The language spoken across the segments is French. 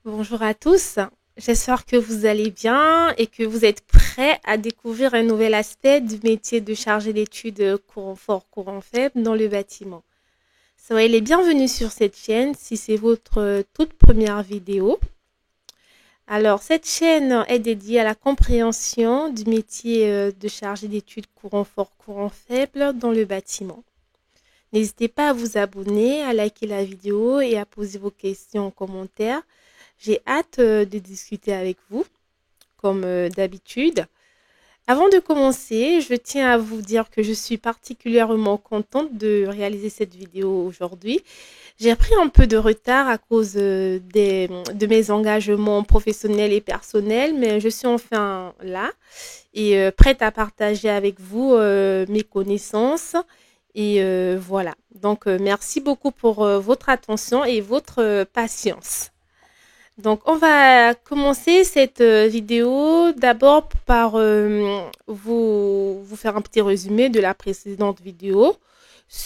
Bonjour à tous, j'espère que vous allez bien et que vous êtes prêts à découvrir un nouvel aspect du métier de chargé d'études courant fort, courant faible dans le bâtiment. Soyez les bienvenus sur cette chaîne si c'est votre toute première vidéo. Alors, cette chaîne est dédiée à la compréhension du métier de chargé d'études courant fort, courant faible dans le bâtiment. N'hésitez pas à vous abonner, à liker la vidéo et à poser vos questions en commentaire. J'ai hâte de discuter avec vous, comme d'habitude. Avant de commencer, je tiens à vous dire que je suis particulièrement contente de réaliser cette vidéo aujourd'hui. J'ai pris un peu de retard à cause de mes engagements professionnels et personnels, mais je suis enfin là et prête à partager avec vous mes connaissances. Et voilà. Donc, merci beaucoup pour votre attention et votre patience. Donc, on va commencer cette vidéo d'abord par vous faire un petit résumé de la précédente vidéo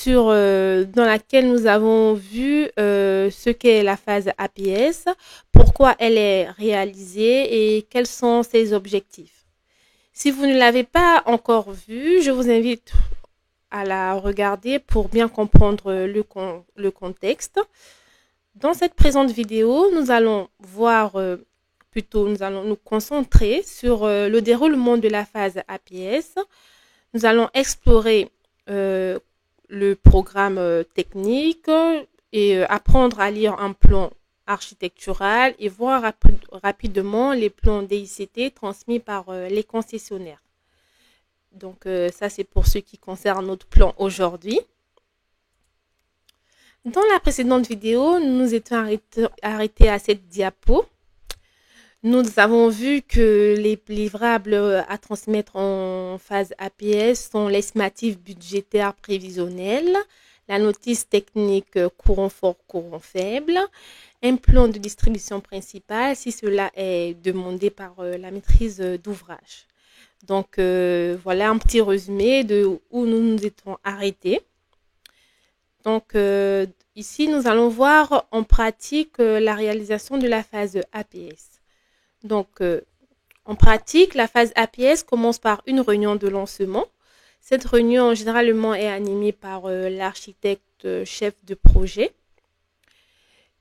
dans laquelle nous avons vu ce qu'est la phase APS, pourquoi elle est réalisée et quels sont ses objectifs. Si vous ne l'avez pas encore vue, je vous invite à la regarder pour bien comprendre le contexte. Dans cette présente vidéo, nous allons nous allons nous concentrer sur le déroulement de la phase APS. Nous allons explorer le programme technique et apprendre à lire un plan architectural et voir rapidement les plans DICT transmis par les concessionnaires. Donc ça, c'est pour ce qui concerne notre plan aujourd'hui. Dans la précédente vidéo, nous nous étions arrêtés à cette diapo. Nous avons vu que les livrables à transmettre en phase APS sont l'estimatif budgétaire prévisionnel, la notice technique courant fort, courant faible, un plan de distribution principale si cela est demandé par la maîtrise d'ouvrage. Donc voilà un petit résumé de où nous nous étions arrêtés. Donc ici, nous allons voir en pratique la réalisation de la phase APS. Donc en pratique, la phase APS commence par une réunion de lancement. Cette réunion généralement est animée par l'architecte chef de projet.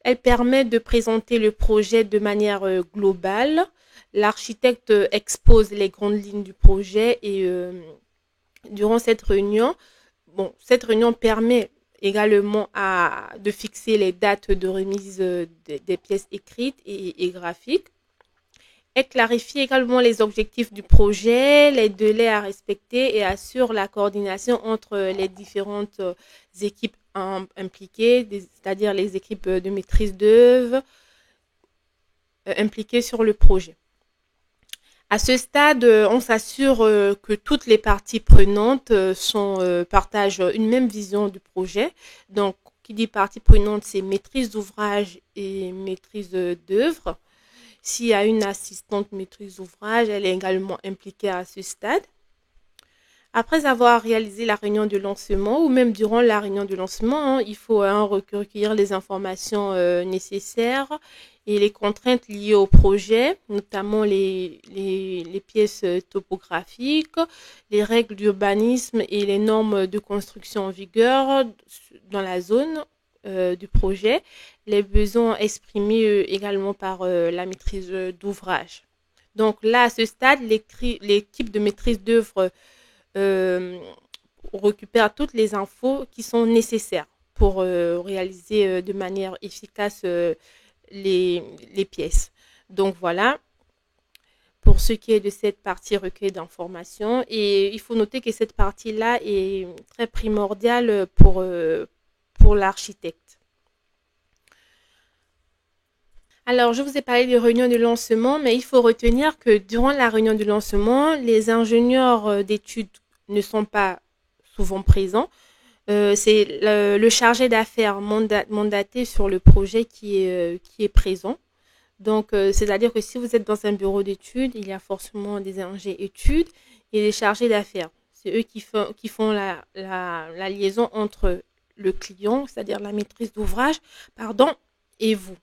Elle permet de présenter le projet de manière globale. L'architecte expose les grandes lignes du projet et durant cette réunion, cette réunion permet également de fixer les dates de remise des pièces écrites et graphiques. Elle clarifie également les objectifs du projet, les délais à respecter et assure la coordination entre les différentes équipes impliquées, c'est-à-dire les équipes de maîtrise d'œuvre impliquées sur le projet. À ce stade, on s'assure que toutes les parties prenantes partagent une même vision du projet. Donc, qui dit partie prenante, c'est maîtrise d'ouvrage et maîtrise d'œuvre. S'il y a une assistante maîtrise d'ouvrage, elle est également impliquée à ce stade. Après avoir réalisé la réunion de lancement ou même durant la réunion de lancement, il faut recueillir les informations nécessaires et les contraintes liées au projet, notamment les pièces topographiques, les règles d'urbanisme et les normes de construction en vigueur dans la zone du projet, les besoins exprimés également par la maîtrise d'ouvrage. Donc là, à ce stade, l'équipe de maîtrise d'œuvre récupère toutes les infos qui sont nécessaires pour réaliser de manière efficace les pièces. Donc voilà pour ce qui est de cette partie recueil d'informations. Et il faut noter que cette partie-là est très primordiale pour l'architecte. Alors, je vous ai parlé des réunions de lancement, mais il faut retenir que durant la réunion de lancement, les ingénieurs d'études ne sont pas souvent présents. C'est le chargé d'affaires mandaté sur le projet qui est présent. Donc, c'est-à-dire que si vous êtes dans un bureau d'études, il y a forcément des ingénieurs études et des chargés d'affaires. C'est eux qui font la liaison entre le client, c'est-à-dire la maîtrise d'ouvrage, et vous.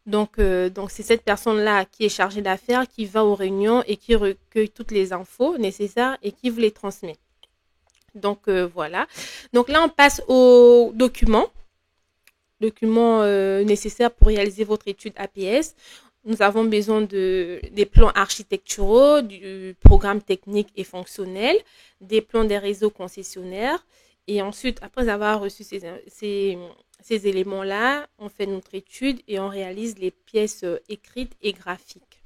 Donc c'est cette personne-là qui est chargée d'affaires qui va aux réunions et qui recueille toutes les infos nécessaires et qui vous les transmet. Donc voilà. Donc là, on passe aux documents nécessaires pour réaliser votre étude APS. Nous avons besoin des plans architecturaux, du programme technique et fonctionnel, des plans des réseaux concessionnaires. Et ensuite, après avoir reçu ces éléments-là, on fait notre étude et on réalise les pièces écrites et graphiques.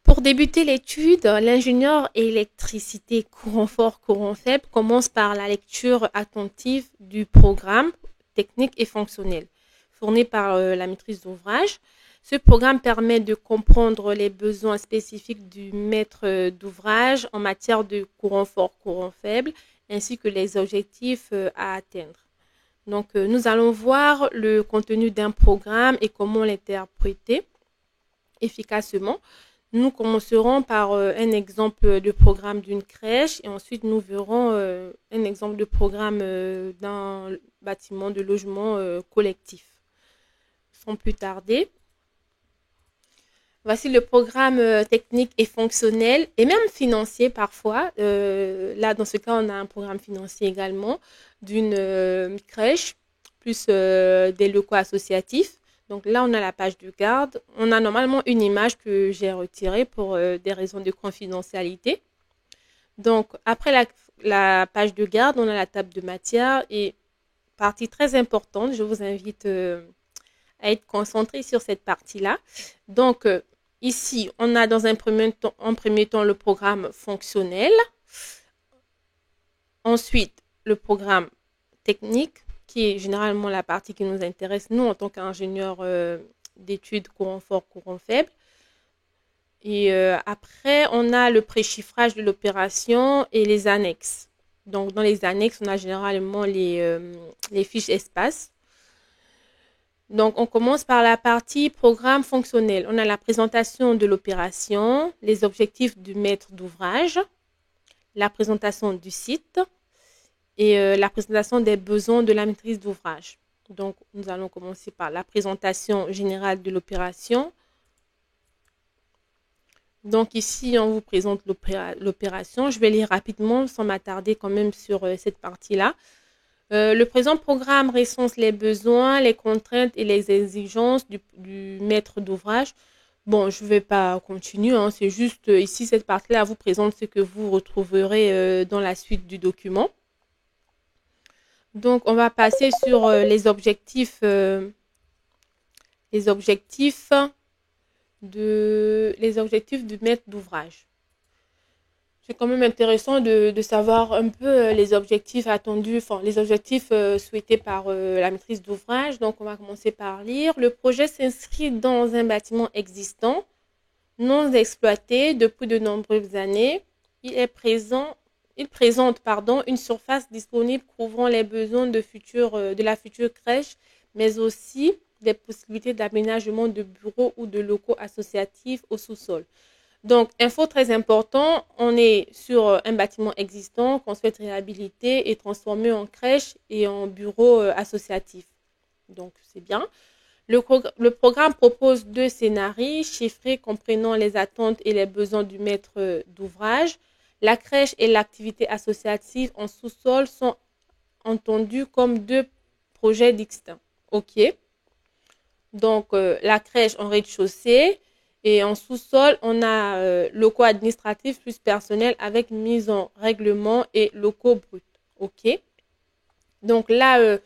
Pour débuter l'étude, l'ingénieur électricité courant fort, courant faible commence par la lecture attentive du programme technique et fonctionnel fourni par la maîtrise d'ouvrage. Ce programme permet de comprendre les besoins spécifiques du maître d'ouvrage en matière de courant fort, courant faible, ainsi que les objectifs à atteindre. Donc, nous allons voir le contenu d'un programme et comment l'interpréter efficacement. Nous commencerons par un exemple de programme d'une crèche et ensuite nous verrons un exemple de programme d'un bâtiment de logement collectif. Sans plus tarder, voici le programme technique et fonctionnel et même financier parfois. Là, dans ce cas, on a un programme financier également d'une crèche plus des locaux associatifs. Donc là, on a la page de garde. On a normalement une image que j'ai retirée pour des raisons de confidentialité. Donc, après la page de garde, on a la table de matière et partie très importante. Je vous invite à être concentré sur cette partie-là. Donc, ici, on a dans un premier temps le programme fonctionnel. Ensuite, le programme technique, qui est généralement la partie qui nous intéresse, nous, en tant qu'ingénieurs d'études courant fort, courant faible. Et après, on a le préchiffrage de l'opération et les annexes. Donc, dans les annexes, on a généralement les fiches espace. Donc, on commence par la partie programme fonctionnel. On a la présentation de l'opération, les objectifs du maître d'ouvrage, la présentation du site et la présentation des besoins de la maîtrise d'ouvrage. Donc, nous allons commencer par la présentation générale de l'opération. Donc, ici, on vous présente l'opération. Je vais lire rapidement sans m'attarder quand même sur cette partie-là. Le présent programme recense les besoins, les contraintes et les exigences du maître d'ouvrage. Bon, je ne vais pas continuer, hein, c'est juste ici, cette partie-là vous présente ce que vous retrouverez dans la suite du document. Donc, on va passer sur les objectifs du maître d'ouvrage. C'est quand même intéressant de savoir un peu les objectifs attendus, enfin les objectifs souhaités par la maîtrise d'ouvrage. Donc, on va commencer par lire. Le projet s'inscrit dans un bâtiment existant, non exploité depuis de nombreuses années. Il présente une surface disponible couvrant les besoins de la future crèche, mais aussi des possibilités d'aménagement de bureaux ou de locaux associatifs au sous-sol. Donc, info très important, on est sur un bâtiment existant qu'on souhaite réhabiliter et transformer en crèche et en bureau associatif. Donc, c'est bien. Le programme propose 2 scénarios chiffrés comprenant les attentes et les besoins du maître d'ouvrage. La crèche et l'activité associative en sous-sol sont entendus comme 2 projets distincts. OK. Donc, la crèche en rez-de-chaussée. Et en sous-sol, on a locaux administratifs plus personnels avec mise en règlement et locaux bruts. OK. Donc là,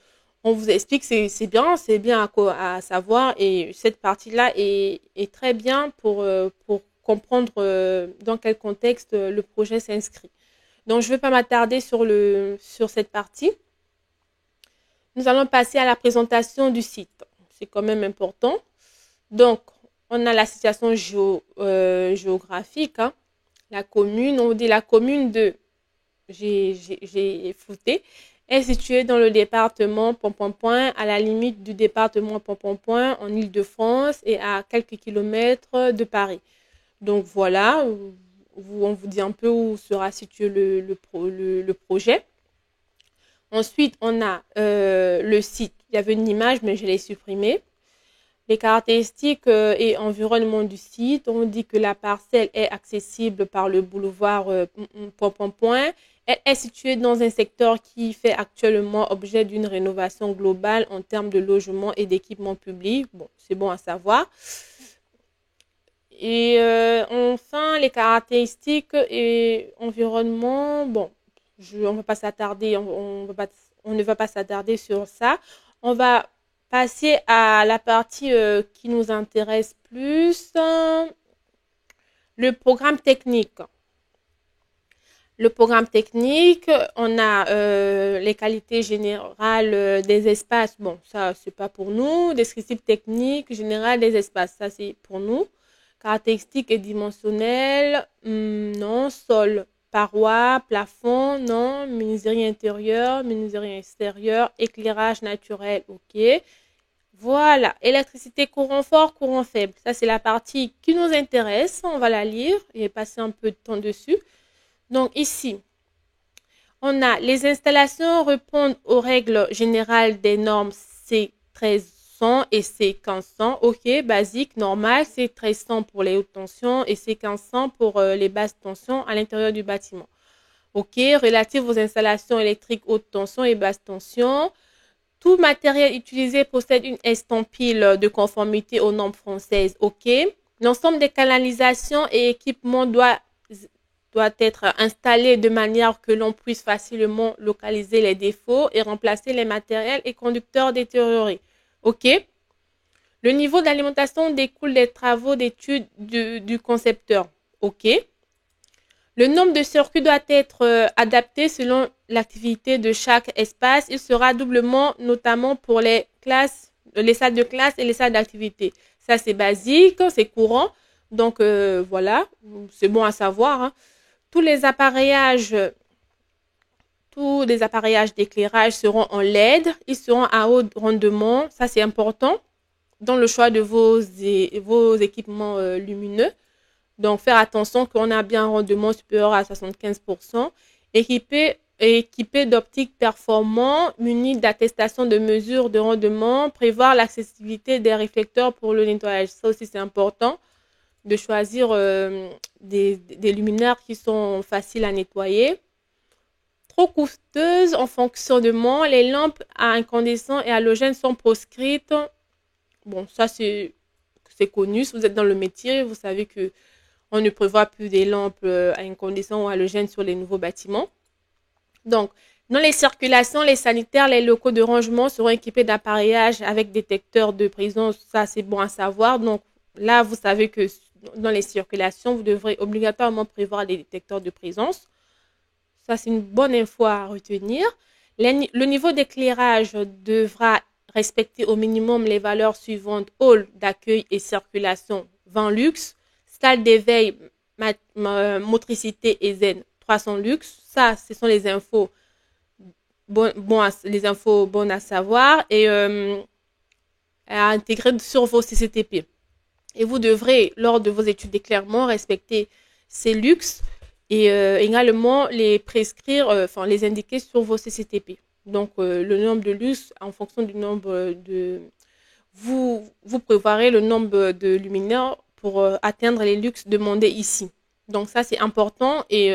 on vous explique, c'est bien à savoir. Et cette partie-là est très bien pour comprendre dans quel contexte le projet s'inscrit. Donc, je ne vais pas m'attarder sur cette partie. Nous allons passer à la présentation du site. C'est quand même important. Donc, on a la situation géographique, hein. La commune, on dit la commune de, j'ai flouté, est située dans le département à la limite du département en Île-de-France et à quelques kilomètres de Paris. Donc voilà, on vous dit un peu où sera situé le projet. Ensuite, on a le site. il y avait une image, mais je l'ai supprimée. Les caractéristiques et environnement du site, on dit que la parcelle est accessible par le boulevard point. Elle est située dans un secteur qui fait actuellement objet d'une rénovation globale en termes de logement et d'équipements publics. Bon, c'est bon à savoir. Et enfin, les caractéristiques et environnement, bon, on va pas s'attarder, on ne va pas s'attarder sur ça. On va passer à la partie qui nous intéresse plus, le programme technique. Le programme technique, on a les qualités générales des espaces. Bon, ça, c'est pas pour nous. Descriptif technique général des espaces, ça, c'est pour nous. Caractéristiques et dimensionnelles, non. Sol, parois, plafond, non. Menuiserie intérieure, menuiserie extérieure, éclairage naturel, ok. Voilà, électricité courant fort, courant faible. Ça, c'est la partie qui nous intéresse. On va la lire et passer un peu de temps dessus. Donc ici, on a les installations répondent aux règles générales des normes C1300 et C1500. Ok, basique, normal, C1300 pour les hautes tensions et C1500 pour les basses tensions à l'intérieur du bâtiment. Ok, relative aux installations électriques haute tension et basse tension. Tout matériel utilisé possède une estampille de conformité aux normes françaises. Ok, l'ensemble des canalisations et équipements doit être installé de manière que l'on puisse facilement localiser les défauts et remplacer les matériels et conducteurs détériorés. OK? Le niveau d'alimentation découle des travaux d'études du concepteur. OK? Le nombre de circuits doit être adapté selon l'activité de chaque espace. Il sera doublement, notamment pour les salles de classe et les salles d'activité. Ça, c'est basique, c'est courant. Donc, voilà, c'est bon à savoir, hein. Tous les appareillages d'éclairage seront en LED. Ils seront à haut rendement. Ça, c'est important dans le choix de vos équipements lumineux. Donc, faire attention qu'on a bien un rendement supérieur à 75%. Équipé d'optiques performants, munis d'attestations de mesure de rendement. Prévoir l'accessibilité des réflecteurs pour le nettoyage. Ça aussi, c'est important de choisir des luminaires qui sont faciles à nettoyer. Trop coûteuses en fonctionnement, les lampes à incandescent et halogène sont proscrites. Bon, ça c'est connu. Si vous êtes dans le métier, vous savez que on ne prévoit plus des lampes à incandescent ou halogène sur les nouveaux bâtiments. Donc, dans les circulations, les sanitaires, les locaux de rangement seront équipés d'appareillages avec détecteurs de présence. Ça, c'est bon à savoir. Donc, là, vous savez que dans les circulations, vous devrez obligatoirement prévoir des détecteurs de présence. Ça, c'est une bonne info à retenir. Le niveau d'éclairage devra respecter au minimum les valeurs suivantes: hall d'accueil et circulation 20 lux, salle d'éveil, motricité et zen 300 lux. Ça, ce sont les infos bonnes à savoir et à intégrer sur vos CCTP. Et vous devrez, lors de vos études d'éclairement, respecter ces luxes et également les prescrire, les indiquer sur vos CCTP. Donc, le nombre de luxes, en fonction du nombre de... Vous prévoirez le nombre de luminaires pour atteindre les luxes demandés ici. Donc, ça, c'est important et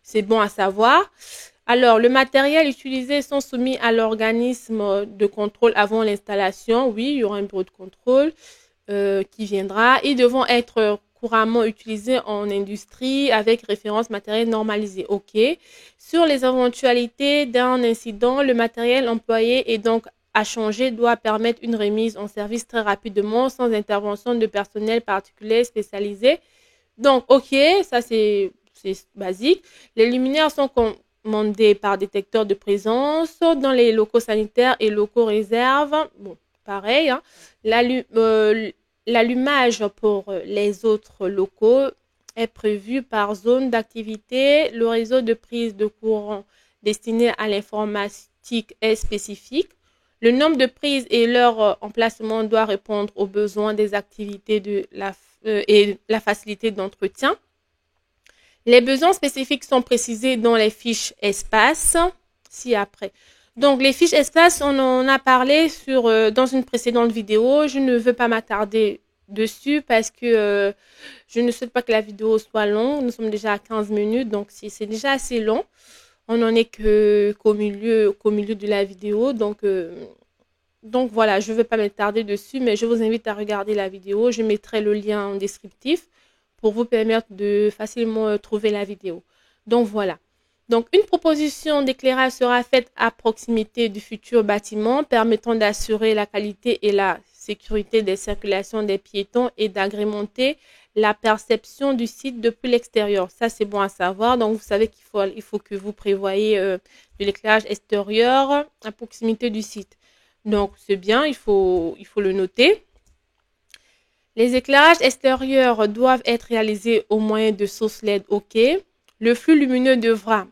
c'est bon à savoir. Alors, le matériel utilisé sont soumis à l'organisme de contrôle avant l'installation. Oui, il y aura un bureau de contrôle qui viendra. Ils devront être couramment utilisés en industrie avec référence matériel normalisé. OK. Sur les éventualités d'un incident, le matériel employé et donc à changer doit permettre une remise en service très rapidement sans intervention de personnel particulier spécialisé. Donc, OK, ça c'est basique. Les luminaires sont commandés par détecteur de présence dans les locaux sanitaires et locaux réserves. Bon, pareil, hein. L'allumage pour les autres locaux est prévu par zone d'activité. Le réseau de prise de courant destiné à l'informatique est spécifique. Le nombre de prises et leur emplacement doit répondre aux besoins des activités et la facilité d'entretien. Les besoins spécifiques sont précisés dans les fiches espace ci-après. Donc, les fiches espace, on en a parlé dans une précédente vidéo. Je ne veux pas m'attarder dessus parce que je ne souhaite pas que la vidéo soit longue. Nous sommes déjà à 15 minutes, donc c'est déjà assez long. On n'en est qu'au milieu de la vidéo. Donc voilà, je ne vais pas m'attarder dessus, mais je vous invite à regarder la vidéo. Je mettrai le lien en descriptif pour vous permettre de facilement trouver la vidéo. Donc voilà. Donc une proposition d'éclairage sera faite à proximité du futur bâtiment permettant d'assurer la qualité et la sécurité des circulations des piétons et d'agrémenter la perception du site depuis l'extérieur. Ça, c'est bon à savoir. Donc, vous savez il faut que vous prévoyez de l'éclairage extérieur à proximité du site. Donc, c'est bien, il faut le noter. Les éclairages extérieurs doivent être réalisés au moyen de sources LED OK. Le flux lumineux devra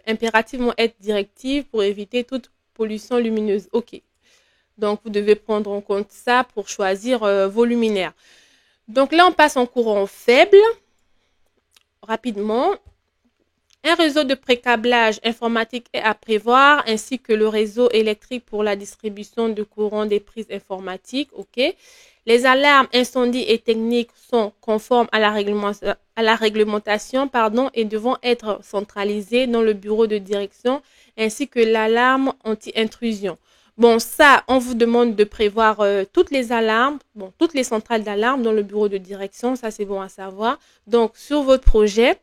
impérativement être directif pour éviter toute pollution lumineuse. OK. Donc, vous devez prendre en compte ça pour choisir vos luminaires. Donc là, on passe en courant faible. Rapidement. Un réseau de pré-câblage informatique est à prévoir, ainsi que le réseau électrique pour la distribution de courant des prises informatiques. OK. Les alarmes incendie et techniques sont conformes à la réglementation et devront être centralisées dans le bureau de direction, ainsi que l'alarme anti-intrusion. Bon, ça, on vous demande de prévoir toutes les alarmes, toutes les centrales d'alarme dans le bureau de direction. Ça, c'est bon à savoir. Donc, sur votre projet,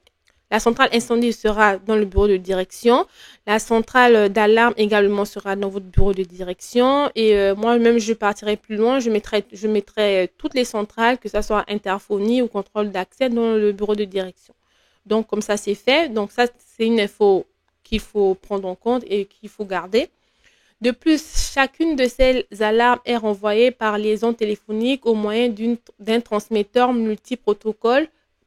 la centrale incendie sera dans le bureau de direction. La centrale d'alarme également sera dans votre bureau de direction. Et moi-même, je partirai plus loin. Je mettrai toutes les centrales, que ce soit interphonie ou contrôle d'accès, dans le bureau de direction. Donc, comme ça, c'est fait. Donc, ça, c'est une info qu'il faut prendre en compte et qu'il faut garder. De plus, chacune de ces alarmes est renvoyée par liaison téléphonique au moyen d'un transmetteur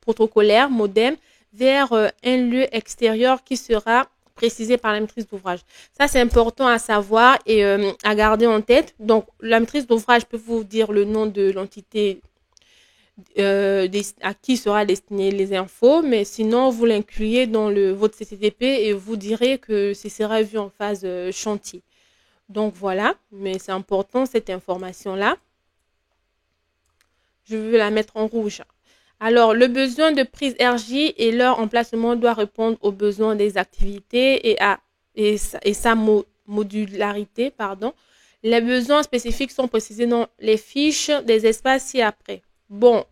protocolaire modem vers un lieu extérieur qui sera précisé par la maîtrise d'ouvrage. Ça, c'est important à savoir et à garder en tête. Donc, la maîtrise d'ouvrage peut vous dire le nom de l'entité à qui sera destiné les infos, mais sinon, vous l'incluez dans votre CCTP et vous direz que ce sera vu en phase chantier. Donc voilà, mais c'est important cette information-là. Je vais la mettre en rouge. Alors, le besoin de prise RJ et leur emplacement doit répondre aux besoins des activités et sa modularité. Les besoins spécifiques sont précisés dans les fiches des espaces ci-après. Bon,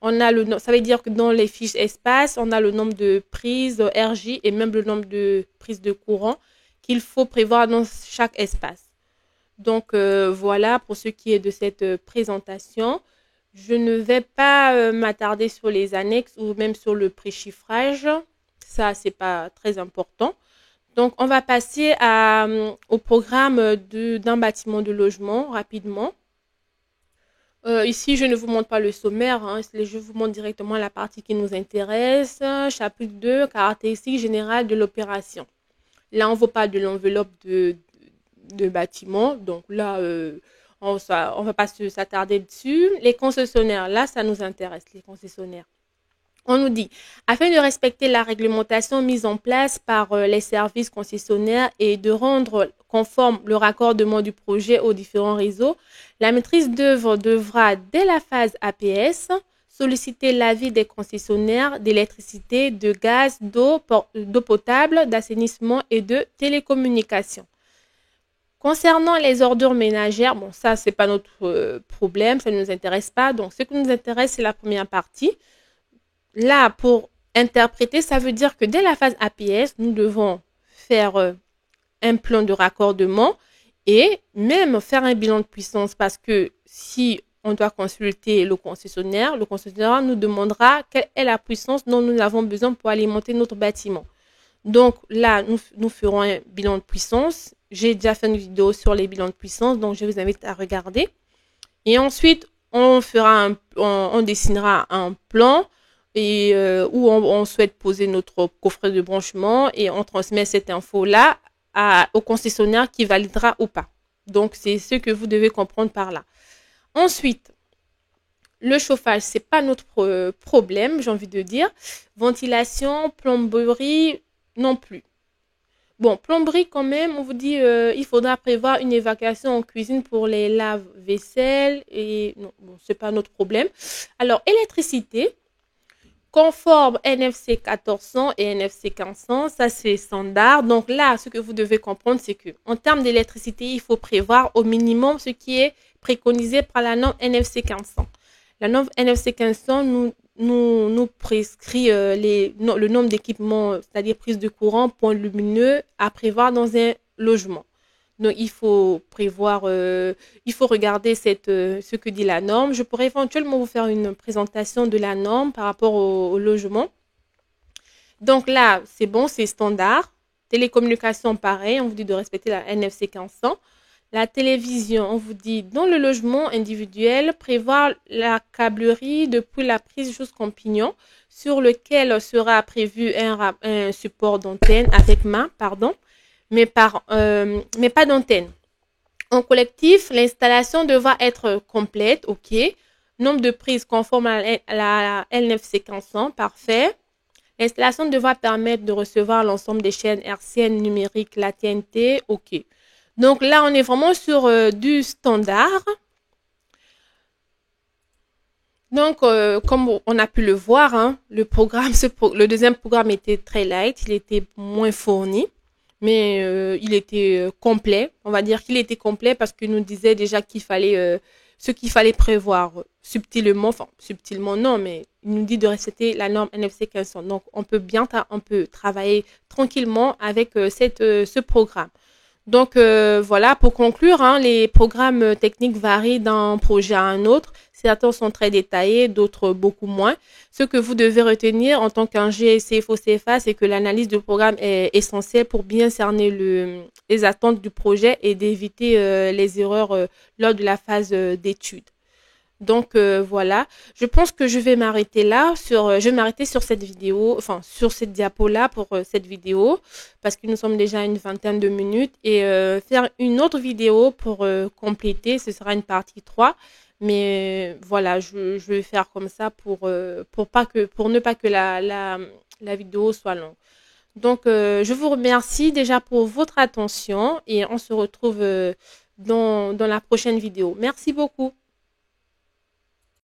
ça veut dire que dans les fiches espaces, on a le nombre de prises RJ et même le nombre de prises de courant qu'il faut prévoir dans chaque espace. Donc, voilà pour ce qui est de cette présentation. Je ne vais pas m'attarder sur les annexes ou même sur le préchiffrage. Ça, c'est pas très important. Donc, on va passer au programme d'un bâtiment de logement rapidement. Ici, je ne vous montre pas le sommaire. Je vous montre directement la partie qui nous intéresse. Chapitre 2, caractéristiques générales de l'opération. Là, on ne voit pas de l'enveloppe de bâtiment. Donc là, on va pas s'attarder dessus. Les concessionnaires, là, ça nous intéresse, les concessionnaires. On nous dit, afin de respecter la réglementation mise en place par les services concessionnaires et de rendre conforme le raccordement du projet aux différents réseaux, la maîtrise d'œuvre devra, dès la phase APS, solliciter l'avis des concessionnaires d'électricité, de gaz, d'eau potable, d'assainissement et de télécommunications. Concernant les ordures ménagères, bon, ça, c'est pas notre problème, ça ne nous intéresse pas. Donc, ce qui nous intéresse, c'est la première partie. Là, pour interpréter, ça veut dire que dès la phase APS, nous devons faire un plan de raccordement et même faire un bilan de puissance parce que si on doit consulter le concessionnaire nous demandera quelle est la puissance dont nous avons besoin pour alimenter notre bâtiment. Donc là, nous ferons un bilan de puissance. J'ai déjà fait une vidéo sur les bilans de puissance, donc je vous invite à regarder. Et ensuite, on dessinera un plan et où on souhaite poser notre coffret de branchement et on transmet cette info-là au concessionnaire qui validera ou pas. Donc, c'est ce que vous devez comprendre par là. Ensuite, le chauffage, c'est pas notre problème, j'ai envie de dire. Ventilation, plomberie, non plus. Bon, plomberie quand même, on vous dit il faudra prévoir une évacuation en cuisine pour les lave-vaisselle et non, bon, c'est pas notre problème. Alors, électricité, conforme NFC 1400 et NFC 1500, ça c'est standard. Donc là, ce que vous devez comprendre, c'est que en termes d'électricité, il faut prévoir au minimum ce qui est préconisé par la norme NFC 1500. La norme NFC 1500 nous prescrit le nombre d'équipements, c'est-à-dire prise de courant, points lumineux à prévoir dans un logement. Donc, il faut prévoir, il faut regarder ce que dit la norme. Je pourrais éventuellement vous faire une présentation de la norme par rapport au logement. Donc là, c'est bon, c'est standard. Télécommunication, pareil, on vous dit de respecter la NFC 1500. La télévision, on vous dit dans le logement individuel, prévoir la câblerie depuis la prise jusqu'au pignon sur lequel sera prévu un support d'antenne avec main, pardon, mais pas d'antenne. En collectif, l'installation devra être complète, ok. Nombre de prises conforme à la LNFC 1500, parfait. L'installation devra permettre de recevoir l'ensemble des chaînes hertziennes numériques, la TNT, ok. Donc là, on est vraiment sur du standard. Donc, comme on a pu le voir, hein, le deuxième programme était très light, il était moins fourni, mais il était complet. On va dire qu'il était complet parce qu'il nous disait déjà qu'il fallait ce qu'il fallait prévoir subtilement, enfin subtilement non, mais il nous dit de respecter la norme NFC 1500. Donc, on peut travailler tranquillement avec ce programme. Donc voilà, pour conclure, hein, les programmes techniques varient d'un projet à un autre. Certains sont très détaillés, d'autres beaucoup moins. Ce que vous devez retenir en tant qu'ingé CFO CFA, c'est que l'analyse du programme est essentielle pour bien cerner les attentes du projet et d'éviter les erreurs lors de la phase d'étude. Donc voilà, je pense que je vais m'arrêter là je vais m'arrêter sur cette vidéo, enfin sur cette diapo là pour cette vidéo parce que nous sommes déjà à une vingtaine de minutes et faire une autre vidéo pour compléter, ce sera une partie 3. Mais voilà, je vais faire comme ça pour ne pas que la vidéo soit longue. Donc je vous remercie déjà pour votre attention et on se retrouve dans la prochaine vidéo. Merci beaucoup.